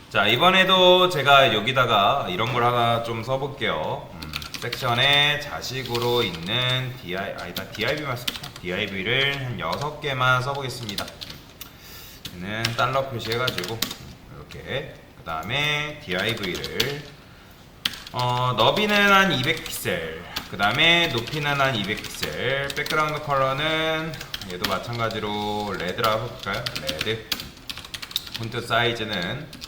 자, 이번에도 제가 여기다가 이런 걸 하나 좀 써볼게요. 섹션에 자식으로 있는 DIB만 쓸게요. DIB를 한 6개만 써보겠습니다. 얘는 달러 표시해가지고 이렇게, 그 다음에 DIV를 너비는 한 200픽셀, 그 다음에 높이는 한 200픽셀, 백그라운드 컬러는 얘도 마찬가지로 레드라고 해볼까요? 레드. 폰트 사이즈는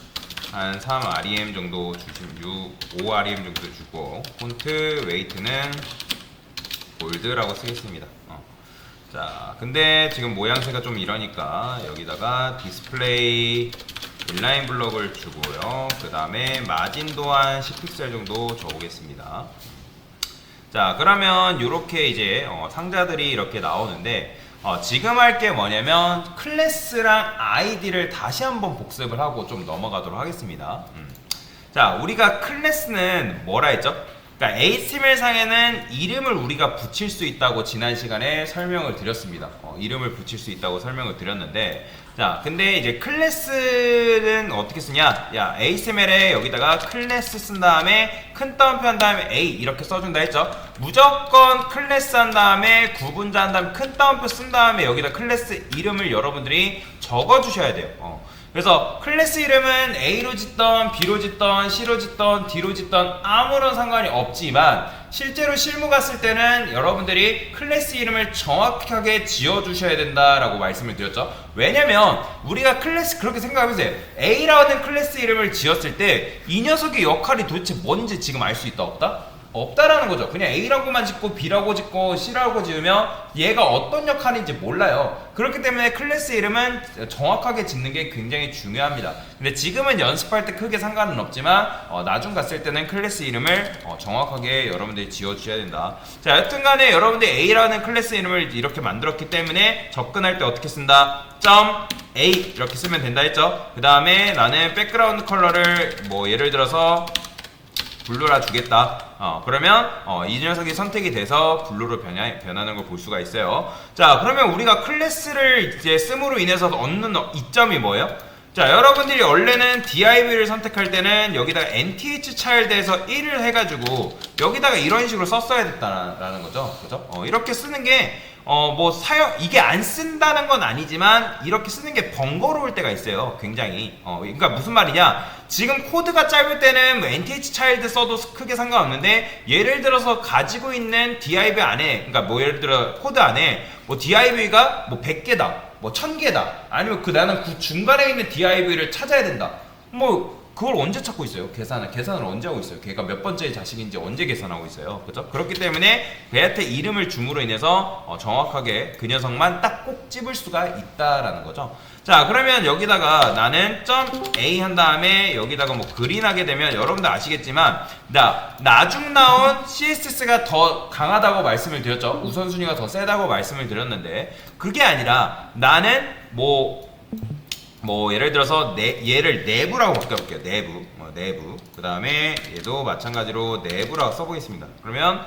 한 3rem 정도 주시면 5rem 정도 주고, 폰트 웨이트는 볼드라고 쓰겠습니다. 자, 근데 지금 모양새가 좀 이러니까 여기다가 디스플레이 인라인 블럭을 주고요. 그 다음에 마진도 한 10픽셀 정도 줘보겠습니다. 자, 그러면 이렇게 이제 상자들이 이렇게 나오는데, 지금 할 게 뭐냐면 클래스랑 아이디를 다시 한번 복습을 하고 좀 넘어가도록 하겠습니다. 자, 우리가 클래스는 뭐라 했죠? 그러니까 HTML 상에는 이름을 우리가 붙일 수 있다고 지난 시간에 설명을 드렸습니다. 이름을 붙일 수 있다고 설명을 드렸는데, 자, 근데 이제 클래스는 어떻게 쓰냐? 야, HTML에 여기다가 클래스 쓴 다음에 큰 따옴표 한 다음에 A 이렇게 써준다 했죠? 무조건 클래스 한 다음에 구분자 한 다음에 큰 따옴표 쓴 다음에 여기다 클래스 이름을 여러분들이 적어주셔야 돼요. 그래서 클래스 이름은 A로 짓던 B로 짓던 C로 짓던 D로 짓던 아무런 상관이 없지만, 실제로 실무 갔을 때는 여러분들이 클래스 이름을 정확하게 지어주셔야 된다라고 말씀을 드렸죠. 왜냐면 우리가 클래스, 그렇게 생각해보세요. A라는 클래스 이름을 지었을 때 이 녀석의 역할이 도대체 뭔지 지금 알 수 있다 없다? 없다라는 거죠. 그냥 A라고만 짓고 B라고 짓고 C라고 지으면 얘가 어떤 역할인지 몰라요. 그렇기 때문에 클래스 이름은 정확하게 짓는 게 굉장히 중요합니다. 근데 지금은 연습할 때 크게 상관은 없지만 나중 갔을 때는 클래스 이름을 정확하게 여러분들이 지어주셔야 된다. 자, 여튼간에 여러분들이 A라는 클래스 이름을 이렇게 만들었기 때문에 접근할 때 어떻게 쓴다? .A 이렇게 쓰면 된다 했죠. 그 다음에 나는 백그라운드 컬러를 뭐 예를 들어서 블루라 주겠다. 그러면 이 녀석이 선택이 돼서 블루로 변하는 걸 볼 수가 있어요. 자, 그러면 우리가 클래스를 이제 씀으로 인해서 얻는 이점이 뭐예요? 자, 여러분들이 원래는 div를 선택할 때는 여기다가 nthchild에서 1을 해가지고 여기다가 이런 식으로 썼어야 됐다라는 거죠. 그죠? 이렇게 쓰는 게 이게 안 쓴다는 건 아니지만 이렇게 쓰는 게 번거로울 때가 있어요. 굉장히. 그러니까 무슨 말이냐? 지금 코드가 짧을 때는 뭐 nthchild 써도 크게 상관없는데, 예를 들어서 가지고 있는 div 안에, 그러니까 뭐 예를 들어 코드 안에 뭐 div가 뭐 100개다, 뭐 1000개다, 아니면 나는 그 중간에 있는 div를 찾아야 된다. 뭐 그걸 언제 찾고 있어요? 계산을 언제 하고 있어요? 걔가 몇 번째의 자식인지 언제 계산하고 있어요? 그죠? 그렇기 때문에 걔한테 이름을 줌으로 인해서 정확하게 그 녀석만 딱 꼭 집을 수가 있다라는 거죠. 자, 그러면 여기다가 나는 .a 한 다음에 여기다가 뭐 그린 하게 되면 여러분들 아시겠지만 나중 나온 CSS가 더 강하다고 말씀을 드렸죠. 우선순위가 더 세다고 말씀을 드렸는데, 그게 아니라 나는 뭐 예를 들어서 얘를 내부라고 바꿔볼게요. 내부. 그 다음에 얘도 마찬가지로 내부라고 써보겠습니다. 그러면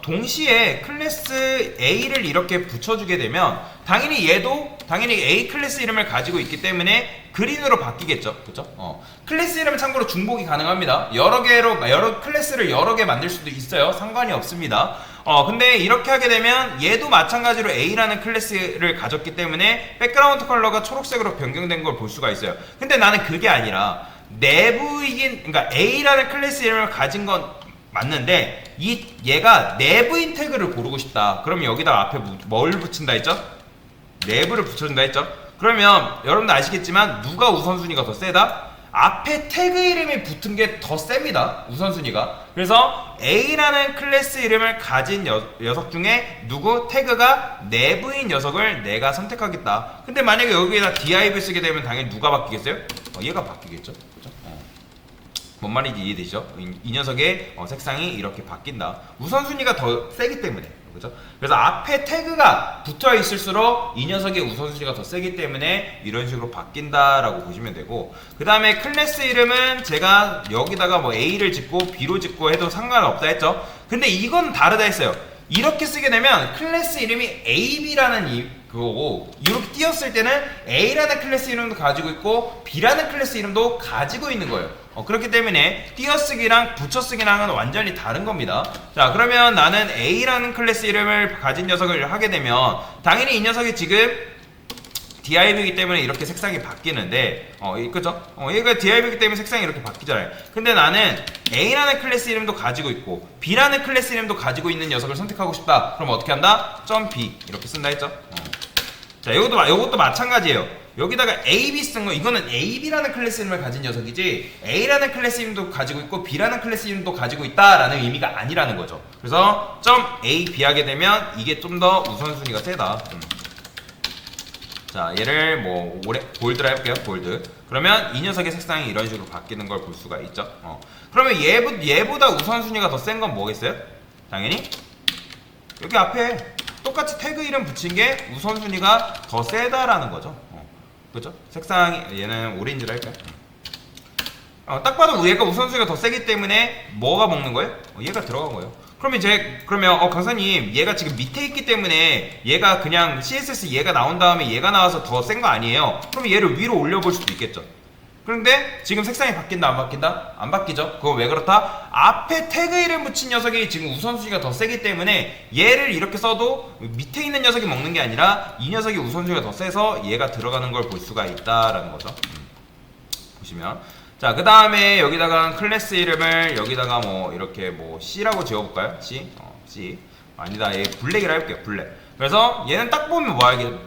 동시에 클래스 A를 이렇게 붙여주게 되면 당연히 얘도 A 클래스 이름을 가지고 있기 때문에 그린으로 바뀌겠죠. 그죠? 클래스 이름은 참고로 중복이 가능합니다. 여러 클래스를 여러 개 만들 수도 있어요. 상관이 없습니다. 근데 이렇게 하게 되면 얘도 마찬가지로 A라는 클래스를 가졌기 때문에 백그라운드 컬러가 초록색으로 변경된 걸 볼 수가 있어요. 근데 나는 그게 아니라 그러니까 A라는 클래스 이름을 가진 건 맞는데 얘가 내부인 태그를 고르고 싶다. 그러면 여기다 앞에 뭘 붙인다 했죠? 내부를 붙여준다 했죠? 그러면 여러분들 아시겠지만 누가 우선순위가 더 세다? 앞에 태그 이름이 붙은 게 더 셉니다. 우선순위가. 그래서 A라는 클래스 이름을 가진 녀석 중에 태그가 내부인 녀석을 내가 선택하겠다. 근데 만약에 여기에다 div 쓰게 되면 당연히 누가 바뀌겠어요? 얘가 바뀌겠죠. 그렇죠? 뭔 말인지 이해되죠? 이 녀석의 색상이 이렇게 바뀐다. 우선순위가 더 세기 때문에. 그죠? 그래서 앞에 태그가 붙어 있을수록 이 녀석의 우선순위가 더 세기 때문에 이런 식으로 바뀐다라고 보시면 되고, 그 다음에 클래스 이름은 제가 여기다가 뭐 A를 짓고 B로 짓고 해도 상관없다 했죠? 근데 이건 다르다 했어요. 이렇게 쓰게 되면 클래스 이름이 AB라는 그거고, 이렇게 띄었을 때는 A라는 클래스 이름도 가지고 있고 B라는 클래스 이름도 가지고 있는 거예요. 그렇기 때문에 띄어쓰기랑 붙여쓰기랑은 완전히 다른 겁니다. 자, 그러면 나는 A라는 클래스 이름을 가진 녀석을 하게 되면 당연히 이 녀석이 지금 div이기 때문에 이렇게 색상이 바뀌는데 그죠? 얘가 div이기 때문에 색상이 이렇게 바뀌잖아요. 근데 나는 A라는 클래스 이름도 가지고 있고 B라는 클래스 이름도 가지고 있는 녀석을 선택하고 싶다. 그럼 어떻게 한다? .b 이렇게 쓴다 했죠? 자, 이것도 마찬가지예요. 여기다가 AB 쓴 거, 이거는 AB라는 클래스 이름을 가진 녀석이지 A라는 클래스 이름도 가지고 있고 B라는 클래스 이름도 가지고 있다라는 의미가 아니라는 거죠. 그래서 .AB 하게 되면 이게 좀 더 우선순위가 세다. 자, 얘를 뭐 볼드라 해볼게요. 볼드. 그러면 이 녀석의 색상이 이런 식으로 바뀌는 걸 볼 수가 있죠. 그러면 얘보다 우선순위가 더 센 건 뭐겠어요? 당연히 여기 앞에 똑같이 태그 이름 붙인 게 우선순위가 더 세다라는 거죠. 그죠? 색상이 얘는 오렌지로 할까요? 딱 봐도 얘가 우선순위가 더 세기 때문에 뭐가 먹는 거예요? 얘가 들어간 거예요. 그러면 강사님 얘가 지금 밑에 있기 때문에 얘가 그냥 CSS 얘가 나온 다음에 얘가 나와서 더 센 거 아니에요? 그러면 얘를 위로 올려볼 수도 있겠죠. 그런데 지금 색상이 바뀐다 안 바뀐다? 안 바뀌죠. 그거 왜 그렇다? 앞에 태그 이름 붙인 녀석이 지금 우선순위가 더 세기 때문에 얘를 이렇게 써도 밑에 있는 녀석이 먹는 게 아니라 이 녀석이 우선순위가 더 세서 얘가 들어가는 걸 볼 수가 있다라는 거죠. 보시면 자, 그 다음에 여기다가 클래스 이름을 여기다가 뭐 이렇게 뭐 C라고 지어볼까요? C? C. 아니다, 얘 블랙이라 해볼게요. 블랙. 그래서 얘는 딱 보면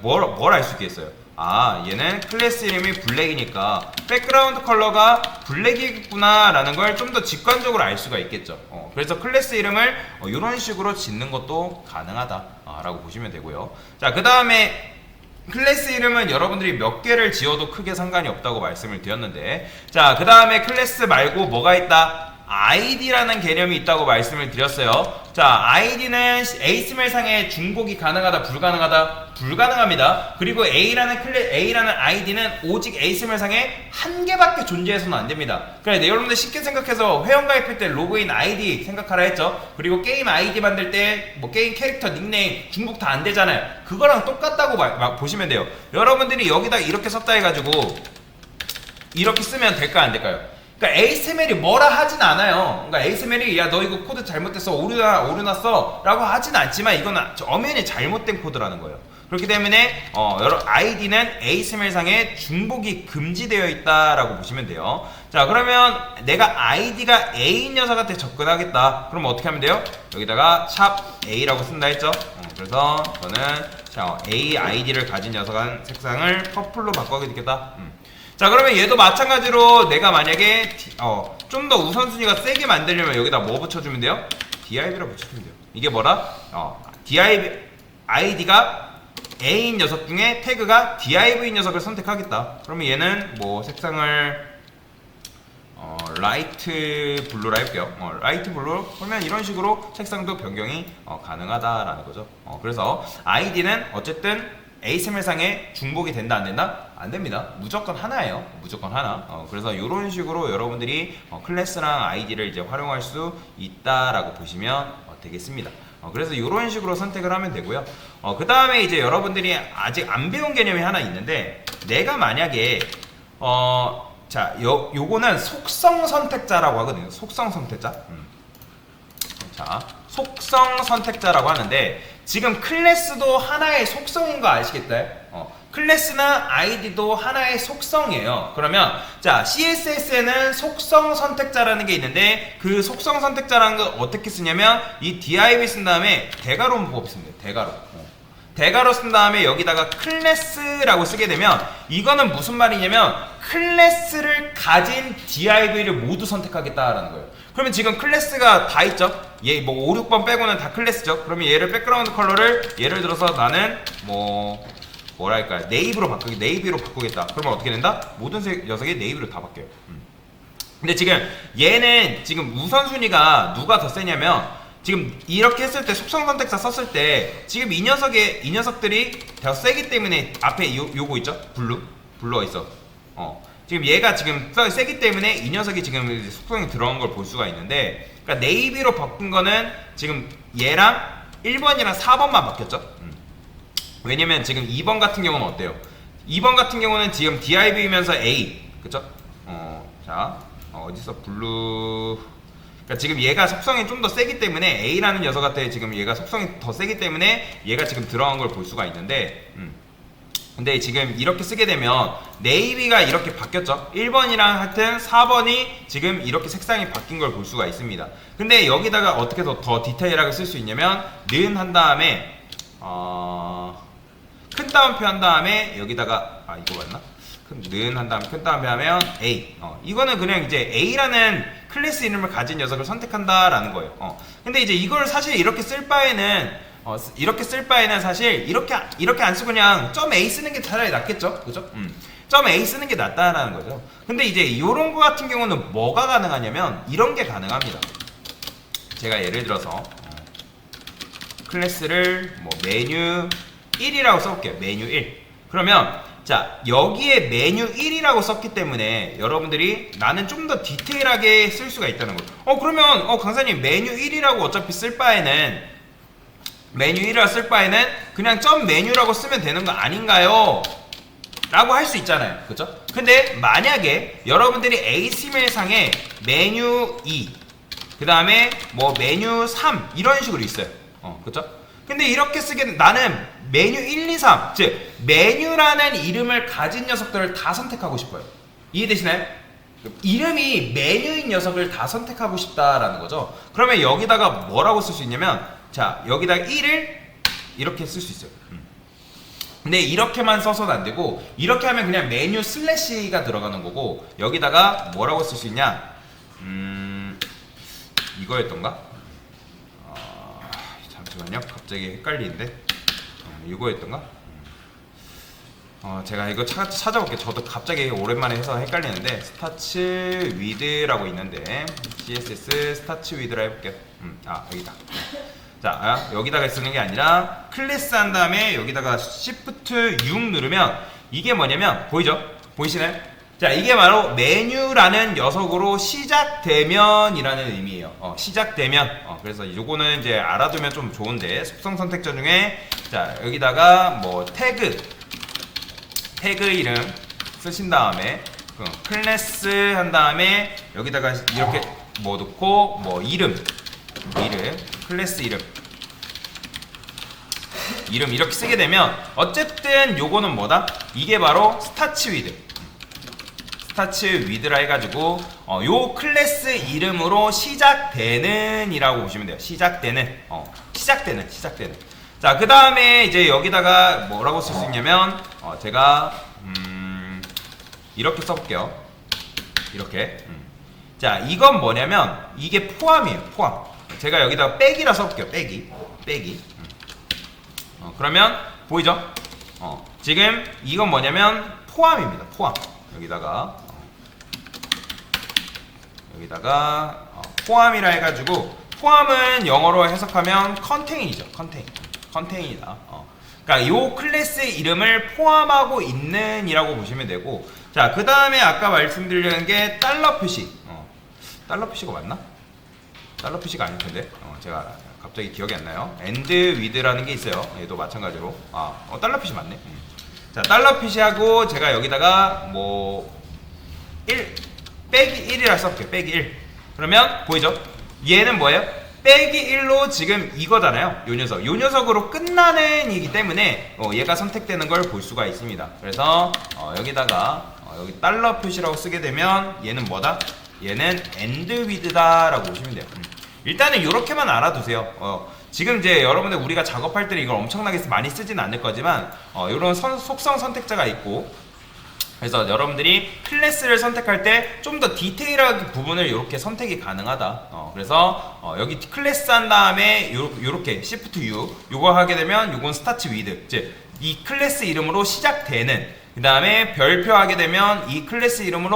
뭘 알 수 있겠어요? 얘는 클래스 이름이 블랙이니까 백그라운드 컬러가 블랙이구나 라는 걸 좀 더 직관적으로 알 수가 있겠죠. 그래서 클래스 이름을 이런 식으로 짓는 것도 가능하다 라고 보시면 되고요. 자, 그 다음에 클래스 이름은 여러분들이 몇 개를 지어도 크게 상관이 없다고 말씀을 드렸는데, 자, 그 다음에 클래스 말고 뭐가 있다? ID라는 개념이 있다고 말씀을 드렸어요. 자, ID는 HTML상의 중복이 가능하다, 불가능하다? 불가능합니다. 그리고 A라는 ID는 오직 HTML상에 한 개밖에 존재해서는 안 됩니다. 그래, 여러분들 쉽게 생각해서 회원가입할 때 로그인 ID 생각하라 했죠. 그리고 게임 ID 만들 때 뭐 게임 캐릭터 닉네임 중복 다 안 되잖아요. 그거랑 똑같다고 보시면 돼요. 여러분들이 여기다 이렇게 썼다 해가지고 이렇게 쓰면 될까요, 안 될까요? 그러니까 HTML이 뭐라 하진 않아요. 그러니까 HTML이 야 너 이거 코드 잘못됐어, 오류났어 라고 하진 않지만 이거는 엄연히 잘못된 코드라는 거예요. 그렇기 때문에 ID는 HTML상에 중복이 금지되어 있다라고 보시면 돼요. 자, 그러면 내가 ID가 A인 녀석한테 접근하겠다. 그럼 어떻게 하면 돼요? 여기다가 샵 A라고 쓴다 했죠. 그래서 저는 A ID를 가진 녀석한 색상을 퍼플로 바꿔야겠다. 자, 그러면 얘도 마찬가지로 내가 만약에 좀 더 우선순위가 세게 만들려면 여기다 뭐 붙여주면 돼요? div라고 붙여주면 돼요. 이게 뭐라? div id가 A인 녀석 중에 태그가 div인 녀석을 선택하겠다. 그러면 얘는 뭐 색상을 라이트 블루라 해볼게요. 라이트 블루. 그러면 이런 식으로 색상도 변경이 가능하다라는 거죠. 그래서 id는 어쨌든 HTML상에 중복이 된다 안 된다? 안 됩니다. 무조건 하나예요. 무조건 하나. 그래서 이런 식으로 여러분들이 클래스랑 ID를 이제 활용할 수 있다라고 보시면 되겠습니다. 그래서 이런 식으로 선택을 하면 되고요. 그 다음에 이제 여러분들이 아직 안 배운 개념이 하나 있는데, 내가 만약에 자, 요거는 속성 선택자라고 하거든요. 속성 선택자. 자, 속성 선택자라고 하는데, 지금 클래스도 하나의 속성인 거 아시겠어요? 클래스나 ID도 하나의 속성이에요. 그러면 자, CSS에는 속성 선택자라는 게 있는데, 그 속성 선택자라는 거 어떻게 쓰냐면 이 div 쓴 다음에 대괄호 문법 쓰면 돼요. 대괄호 쓴 다음에 여기다가 클래스라고 쓰게 되면, 이거는 무슨 말이냐면 클래스를 가진 div를 모두 선택하겠다라는 거예요. 그러면 지금 클래스가 다 있죠? 얘 뭐 5, 6번 빼고는 다 클래스죠? 그러면 얘를 백그라운드 컬러를 예를 들어서 나는 뭐랄까 네이비로 바꾸겠다. 그러면 어떻게 된다? 모든 녀석이 네이비로 다 바뀌어요. 근데 지금 얘는 지금 우선순위가 누가 더 세냐면, 지금 이렇게 했을 때 속성 선택자 썼을 때 지금 이 녀석들이 더 세기 때문에 앞에 요거 있죠? 블루가 있어. 지금 얘가 지금 세기 때문에 이 녀석이 지금 속성이 들어간 걸 볼 수가 있는데, 그러니까 네이비로 바꾼 거는 지금 얘랑 1번이랑 4번만 바뀌었죠. 왜냐면 지금 2번 같은 경우는 어때요? 2번 같은 경우는 지금 div이면서 A, 그쵸? 자, 어디서 블루. 그러니까 지금 얘가 속성이 좀 더 세기 때문에 A라는 녀석한테 지금 얘가 속성이 더 세기 때문에 얘가 지금 들어간 걸 볼 수가 있는데, 근데 지금 이렇게 쓰게 되면 네이비가 이렇게 바뀌었죠. 1번이랑 하여튼 4번이 지금 이렇게 색상이 바뀐 걸 볼 수가 있습니다. 근데 여기다가 어떻게 더 디테일하게 쓸 수 있냐면 는 한 다음에 큰 따옴표 한 다음에 여기다가 이거 맞나? 는 한 다음에 큰 따옴표 하면 A. 이거는 그냥 이제 A라는 클래스 이름을 가진 녀석을 선택한다라는 거예요. 근데 이제 이걸 사실 이렇게 쓸 바에는 사실 이렇게 안 쓰고 그냥 .a 쓰는 게 차라리 낫겠죠, 그죠? .a 쓰는 게 낫다라는 거죠. 근데 이제 이런 거 같은 경우는 뭐가 가능하냐면 이런 게 가능합니다. 제가 예를 들어서 클래스를 뭐 메뉴 1이라고 써볼게요. 메뉴 1. 그러면 자, 여기에 메뉴 1이라고 썼기 때문에 여러분들이 나는 좀 더 디테일하게 쓸 수가 있다는 거예요. 그러면 강사님 메뉴 1이라고 어차피 쓸 바에는 메뉴 1이라고 쓸 바에는 그냥 점 메뉴라고 쓰면 되는 거 아닌가요? 라고 할 수 있잖아요. 그쵸? 근데 만약에 여러분들이 HTML상에 메뉴 2, 그 다음에 뭐 메뉴 3 이런 식으로 있어요. 그쵸? 근데 이렇게 쓰게 나는 메뉴 1, 2, 3, 즉 메뉴라는 이름을 가진 녀석들을 다 선택하고 싶어요. 이해되시나요? 이름이 메뉴인 녀석을 다 선택하고 싶다라는 거죠. 그러면 여기다가 뭐라고 쓸 수 있냐면 자, 여기다가 1을 이렇게 쓸 수 있어요. 근데 이렇게만 써서는 안 되고 이렇게 하면 그냥 메뉴 슬래시가 들어가는 거고 여기다가 뭐라고 쓸 수 있냐? 이거였던가? 잠시만요. 갑자기 헷갈리는데 이거였던가? 제가 이거 찾아볼게요. 저도 갑자기 오랜만에 해서 헷갈리는데 스타츠 위드라고 있는데 CSS 스타츠 위드라 해볼게요. 여기다. 자, 여기다가 쓰는 게 아니라 클래스 한 다음에 여기다가 Shift 6 누르면 이게 뭐냐면 보이죠? 보이시나요? 자, 이게 바로 메뉴라는 녀석으로 시작되면 이라는 의미예요. 시작되면. 그래서 요거는 이제 알아두면 좀 좋은데 속성 선택자 중에 자, 여기다가 뭐 태그 이름 쓰신 다음에 클래스 한 다음에 여기다가 이렇게 뭐 넣고 뭐 이름 클래스 이름 이렇게 쓰게 되면 어쨌든 요거는 뭐다? 이게 바로 스타츠 위드라 해가지고 요 클래스 이름으로 시작되는 이라고 보시면 돼요. 시작되는. 자, 그 다음에 이제 여기다가 뭐라고 쓸 수 있냐면 제가 이렇게 써볼게요. 이렇게. 자, 이건 뭐냐면 이게 포함이에요. 포함. 제가 여기다가 백이라 써볼게요. 빼기. 그러면 보이죠? 지금 이건 뭐냐면 포함입니다. 포함. 여기다가 포함이라 해가지고 포함은 영어로 해석하면 컨테인이죠. 컨테인이다. 그러니까 요 클래스 이름을 포함하고 있는 이라고 보시면 되고 자, 그 다음에 아까 말씀드리는 게 달러 표시. 달러 표시가 맞나? 달러 표시가 아닐 텐데 제가 갑자기 기억이 안 나요. end with라는 게 있어요. 얘도 마찬가지로 달러 표시 맞네. 자, 달러 표시하고 제가 여기다가 뭐 1 빼기 1이라 써볼게요. 빼기 1. 그러면 보이죠? 얘는 뭐예요? 빼기 1로 지금 이거잖아요. 요 녀석으로 끝나는 이기 때문에 얘가 선택되는 걸 볼 수가 있습니다. 그래서 여기다가 여기 달러 표시라고 쓰게 되면 얘는 뭐다? 얘는 end with다 라고 보시면 돼요. 일단은 이렇게만 알아두세요. 지금 이제 여러분들 우리가 작업할 때 이걸 엄청나게 많이 쓰지는 않을 거지만 이런 속성 선택자가 있고 그래서 여러분들이 클래스를 선택할 때 좀 더 디테일한 부분을 이렇게 선택이 가능하다. 그래서 여기 클래스 한 다음에 요렇게 Shift U 요거 하게 되면 요건 스타트 위드, 즉 이 클래스 이름으로 시작되는, 그 다음에 별표 하게 되면 이 클래스 이름이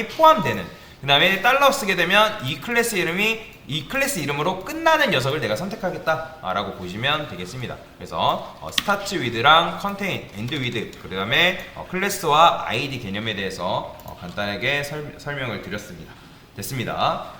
포함되는, 그 다음에 달러 쓰게 되면 이 클래스 이름으로 끝나는 녀석을 내가 선택하겠다 라고 보시면 되겠습니다. 그래서 스타트 위드랑 컨테인, 엔드 위드, 그 다음에 클래스와 아이디 개념에 대해서 간단하게 설명을 드렸습니다. 됐습니다.